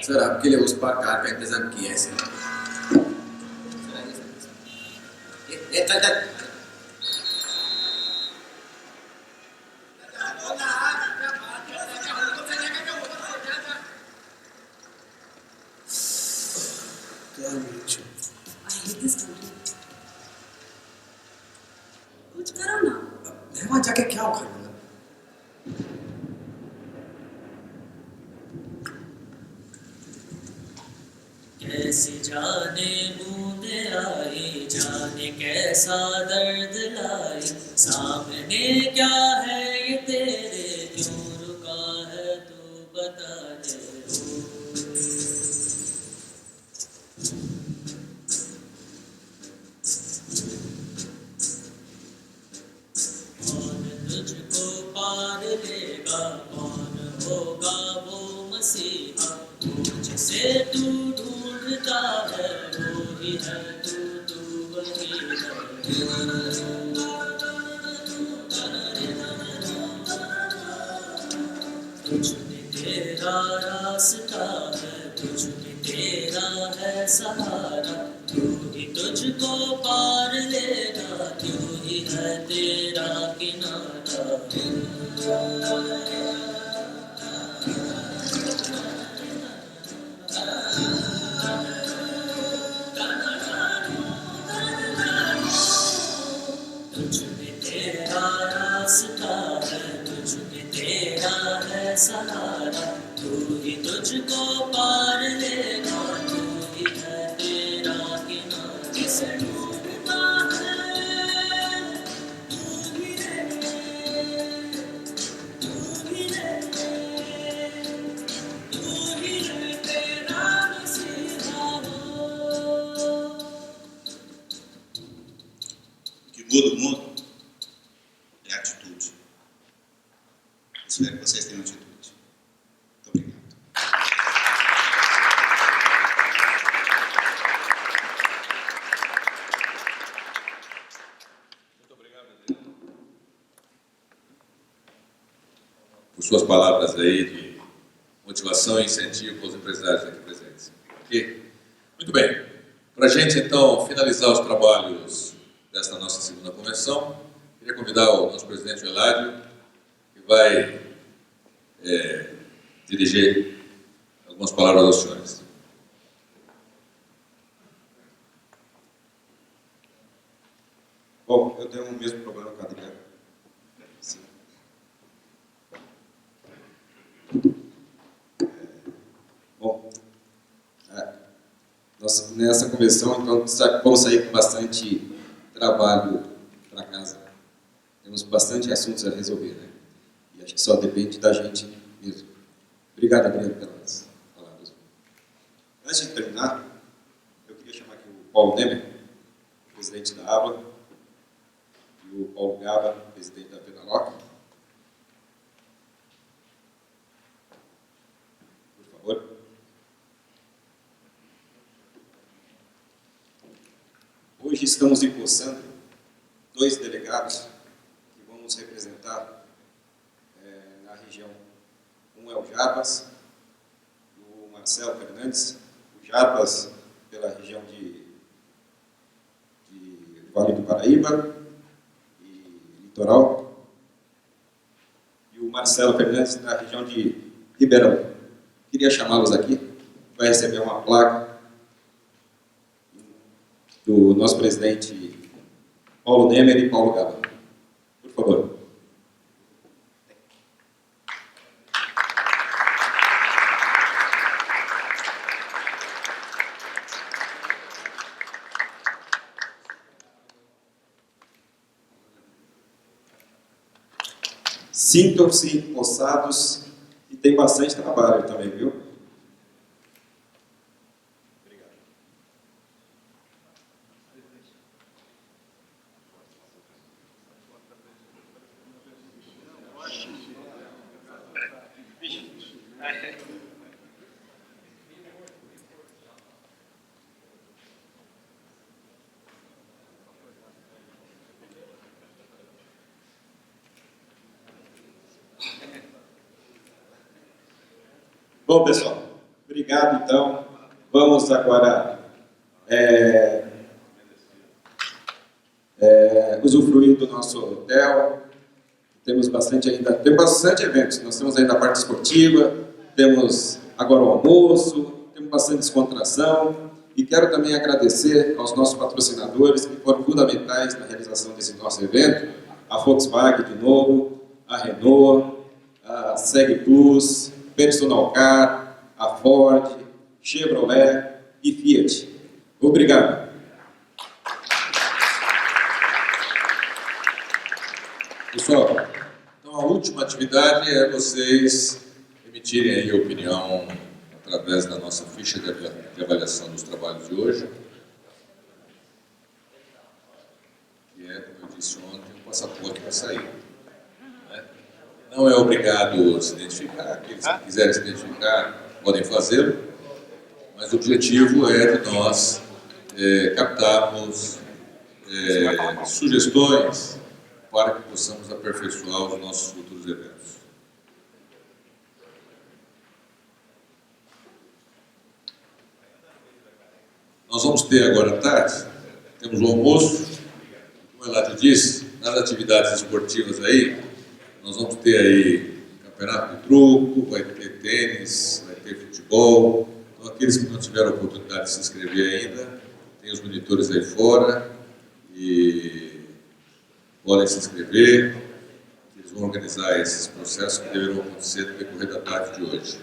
Sir आपके लिए उस पार कार का इंतजाम किया है सर। ये चल चल। कुछ करो ना। मैं वहाँ जाके क्या उखाड़ लूँगा? कैसे जाने बूंदे आई, जाने कैसा दर्द लाई, सामने क्या है ये तेरे, क्यों रुका है तू बता दे। कौन तुझको पार लेगा, कौन होगा वो मसीहा, मुझसे तू ढूंढता है, वो ही है तू वही है। तुझ में तेरा रास्ता है, तुझ में तेरा है सहारा, तू ही तुझको पार लेगा, तू ही है तेरा किनारा। तुझ में तेरा रास्ता है, तुझ में तेरा है सहारा, तू ही तुझको पार लेगा, तू ही है तेरा किनारा। किसे ढूंढता है तू ही रे, तू ही रे, तू ही रे तेरा मसीहा हो। Que muda o mundo é a atitude. Espero que vocês tenham atitude. Muito obrigado. Muito obrigado, Adriano, por suas palavras aí de motivação e incentivo aos empresários aqui presentes. Ok? Muito bem. Para a gente, então, finalizar os trabalhos desta nossa segunda convenção, queria convidar o nosso presidente Eládio, que vai dirigir algumas palavras aos senhores. Bom, eu tenho o mesmo problema com a Adriana. Sim. Bom, nessa convenção, então, vamos sair com bastante trabalho para casa. Temos bastante assuntos a resolver, né? E acho que só depende da gente mesmo. Obrigado, Adriano, pelas palavras. Antes de terminar, eu queria chamar aqui o Paulo Nemer, presidente da ABA, e o Paulo Gaba, presidente da Penaloc. Por favor. Hoje estamos empossando 2 delegados que vão nos representar na região. Um é o Jarbas, o Marcelo Fernandes, o Jarbas pela região de Vale do Paraíba e Litoral, e o Marcelo Fernandes na região de Ribeirão. Queria chamá-los aqui, vai receber uma placa do nosso presidente Paulo Nemer e Paulo Gaba. Por favor. Sintam-se empossados e tem bastante trabalho também, viu? Obrigado. Bom, pessoal, obrigado, então. Vamos agora usufruir do nosso hotel. Temos bastante eventos. Nós temos ainda a parte esportiva, temos agora o almoço, temos bastante descontração. E quero também agradecer aos nossos patrocinadores que foram fundamentais na realização desse nosso evento. A Volkswagen, de novo, a Renault, a Seg Plus, Personal Car, a Ford, Chevrolet e Fiat. Obrigado. Pessoal, então a última atividade é vocês emitirem aí a opinião através da nossa ficha de avaliação dos trabalhos de hoje, que é, como eu disse ontem, um passaporte para sair. Não é obrigado se identificar, aqueles que quiserem se identificar podem fazê-lo, mas o objetivo é de nós captarmos sugestões para que possamos aperfeiçoar os nossos futuros eventos. Nós vamos ter agora à tarde, temos o almoço, como a Eladio disse, nas atividades esportivas aí, nós vamos ter aí campeonato de truco, vai ter tênis, vai ter futebol. Então, aqueles que não tiveram a oportunidade de se inscrever ainda, tem os monitores aí fora e podem se inscrever. Eles vão organizar esses processos que deverão acontecer no decorrer da tarde de hoje.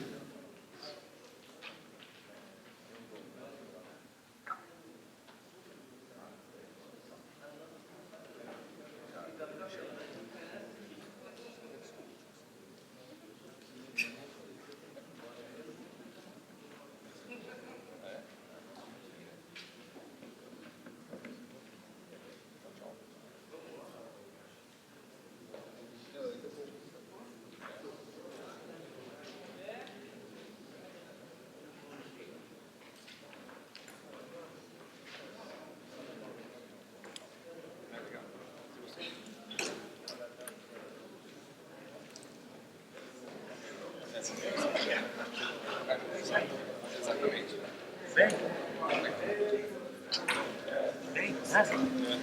Bem?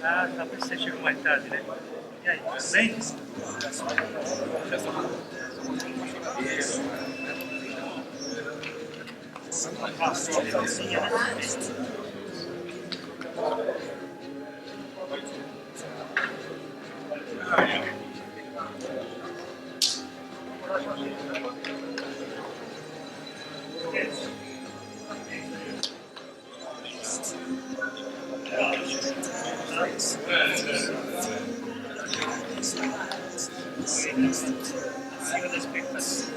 Ah, tá, por isso você chegou mais tarde, né? E aí, tudo bem? Passou a calcinha, né? Acima da expectativa.